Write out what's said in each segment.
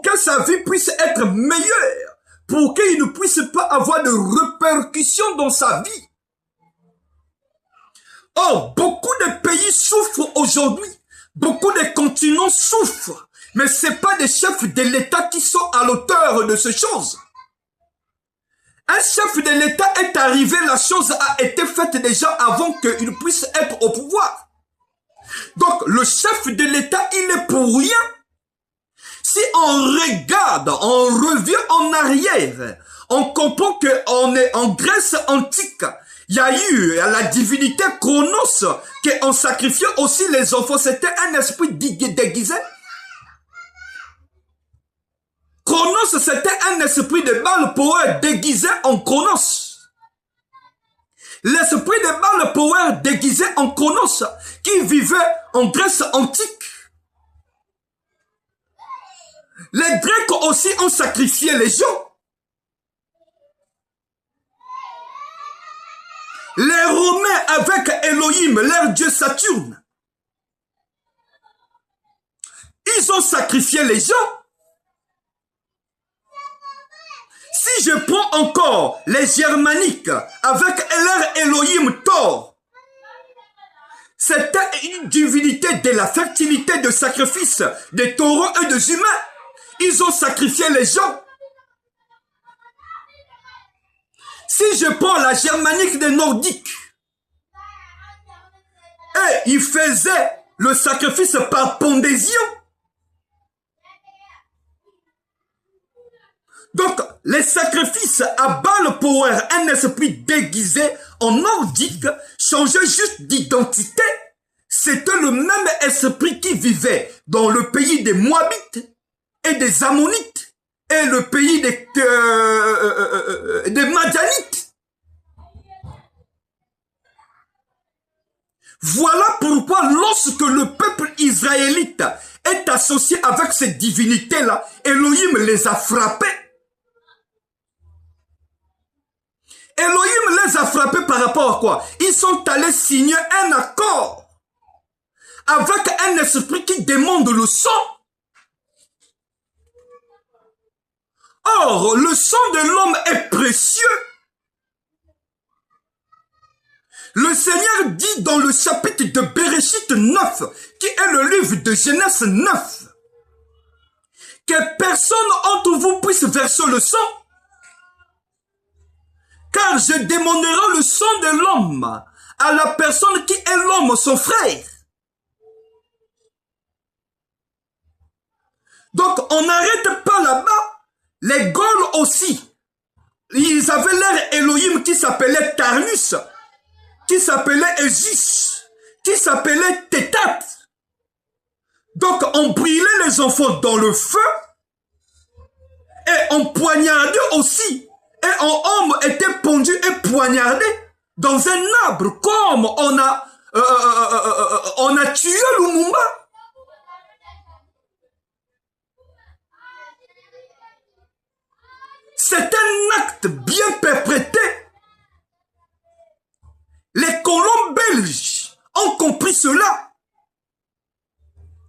pour que sa vie puisse être meilleure, pour qu'il ne puisse pas avoir de répercussions dans sa vie. Or, beaucoup de pays souffrent aujourd'hui, beaucoup de continents souffrent, mais ce n'est pas des chefs de l'État qui sont à l'auteur de ces choses. Un chef de l'État est arrivé, la chose a été faite déjà avant qu'il puisse être au pouvoir. Donc, le chef de l'État, il est pour rien. Si on regarde, on revient en arrière, on comprend qu'on est en Grèce antique. Il y a eu la divinité Chronos, qu'on sacrifiait aussi les enfants. C'était un esprit déguisé. Chronos, c'était un esprit de Baal Power déguisé en Chronos. L'esprit de Baal Power déguisé en Chronos, qui vivait en Grèce antique. Les Grecs aussi ont sacrifié les gens. Les Romains avec Elohim, leur dieu Saturne. Ils ont sacrifié les gens. Si je prends encore les Germaniques avec leur Elohim Thor, c'était une divinité de la fertilité, de sacrifice des taureaux et des humains. Ils ont sacrifié les gens. Si je prends la Germanique des Nordiques, et ils faisaient le sacrifice par pondésion. Donc, les sacrifices à Baal Power, un esprit déguisé en nordique, changeait juste d'identité. C'était le même esprit qui vivait dans le pays des Moabites et des Ammonites et le pays des Madianites. Voilà pourquoi lorsque le peuple israélite est associé avec cette divinité-là, Elohim les a frappés. Elohim les a frappés par rapport à quoi? Ils sont allés signer un accord avec un esprit qui demande le sang. Or, le sang de l'homme est précieux. Le Seigneur dit dans le chapitre de Bereshit 9, qui est le livre de Genèse 9, que personne entre vous puisse verser le sang, car je demanderai le sang de l'homme à la personne qui est l'homme, son frère. Donc, on n'arrête pas là-bas. Les Gaules aussi, ils avaient leur Elohim qui s'appelait Tarnus, qui s'appelait Esus, qui s'appelait Tétat. Donc, on brûlait les enfants dans le feu et on poignardait aussi. Et un homme était pendu et poignardé dans un arbre comme on a tué Lumumba. C'est un acte bien perpétré. Les colons belges ont compris cela.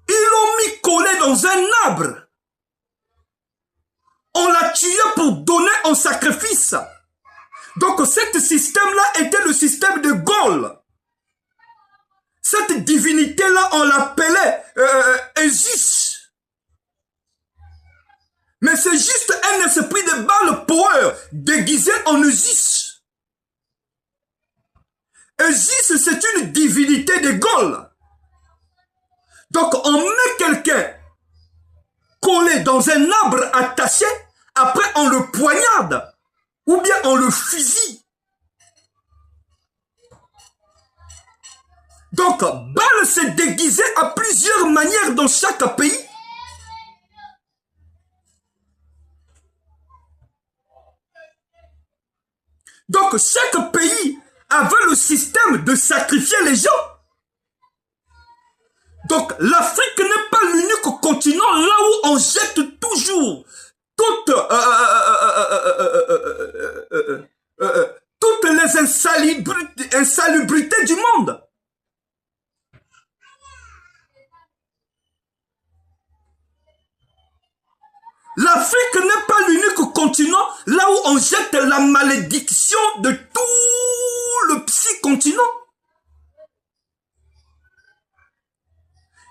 Ils l'ont mis collé dans un arbre. On l'a tué pour donner un sacrifice. Donc, ce système-là était le système de Gaulle. Cette divinité-là, on l'appelait Esus. Mais c'est juste un esprit de Baal Power déguisé en Esus. Esus, c'est une divinité de Gaulle. Donc, on met quelqu'un collé dans un arbre attaché, après on le poignarde, ou bien on le fusille. Donc, Baal s'est déguisé à plusieurs manières dans chaque pays. Donc, chaque pays avait le système de sacrifier les gens. Donc, l'Afrique n'est pas l'unique continent là où on jette toujours toutes les insalubrités du monde. L'Afrique n'est pas l'unique continent là où on jette la malédiction de tout le psy-continent.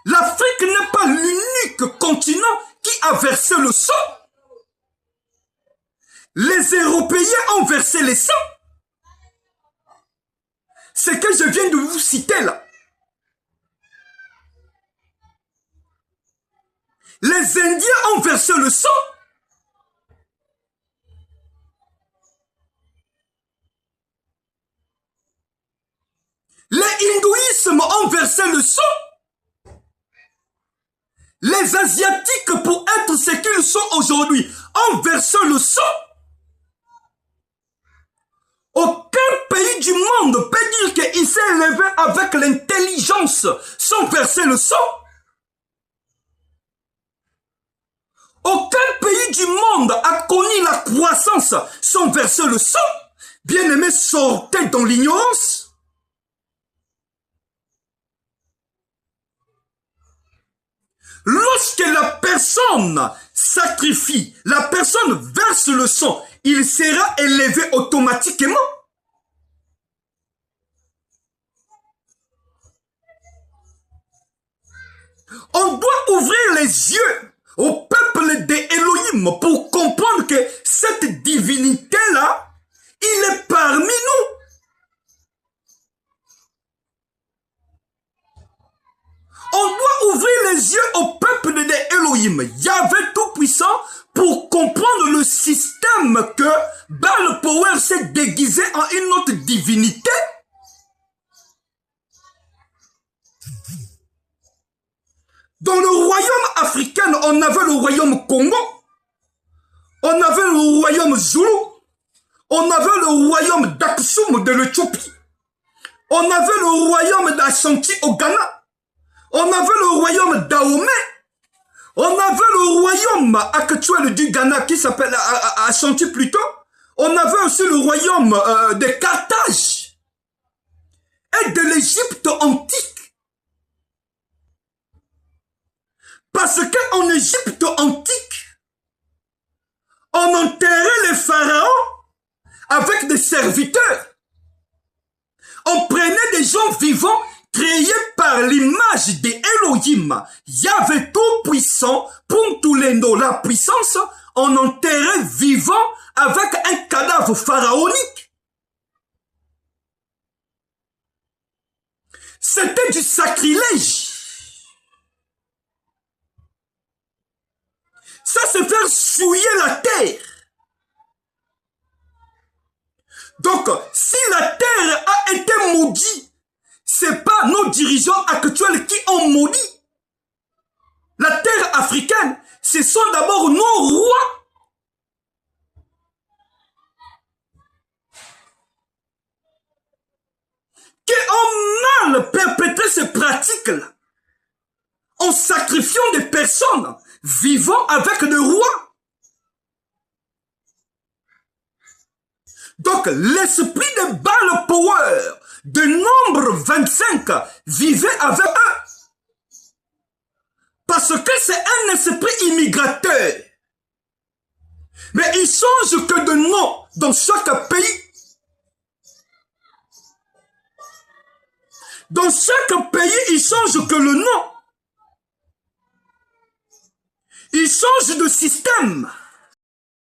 L'Afrique n'est pas l'unique continent qui a versé le sang. Les Européens ont versé le sang. Ce que je viens de vous citer là. Les Indiens ont versé le sang. Les hindouismes ont versé le sang. Les Asiatiques, pour être ce qu'ils sont aujourd'hui, ont versé le sang. Aucun pays du monde peut dire qu'il s'est élevé avec l'intelligence sans verser le sang. Aucun pays du monde a connu la croissance sans verser le sang. Bien-aimés, sortez dans l'ignorance. Lorsque la personne sacrifie, la personne verse le sang, il sera élevé automatiquement. On doit ouvrir les yeux au peuple des Elohim pour comprendre que cette divinité-là, il est parmi nous. On doit ouvrir les yeux au peuple des Elohim, Yahvé Tout-Puissant, pour comprendre le système que Baal Power s'est déguisé en une autre divinité. Dans le royaume africain, on avait le royaume Congo, on avait le royaume Zulu, on avait le royaume d'Aksum de l'Éthiopie, on avait le royaume d'Ashanti au Ghana, on avait le royaume d'Ahomey, on avait le royaume actuel du Ghana qui s'appelle Ashanti plutôt, on avait aussi le royaume de Carthage et de l'Égypte antique. Parce qu'en Égypte antique, on enterrait les pharaons avec des serviteurs. On prenait des gens vivants créés par l'image des Elohim. Yahvé Tout-Puissant, Puntulendo, la puissance, on enterrait vivant avec un cadavre pharaonique. C'était du sacrilège. Ça, c'est faire souiller la terre. Donc, si la terre a été maudite, c'est pas nos dirigeants actuels qui ont maudit. La terre africaine, ce sont d'abord nos rois. Qui ont mal perpétré ces pratiques-là. En sacrifiant des personnes vivant avec le roi. Donc, l'esprit de Baal Power, de nombre 25, vivait avec eux. Parce que c'est un esprit immigrateur. Mais il change que de nom dans chaque pays. Dans chaque pays, il change que le nom. Il change de système.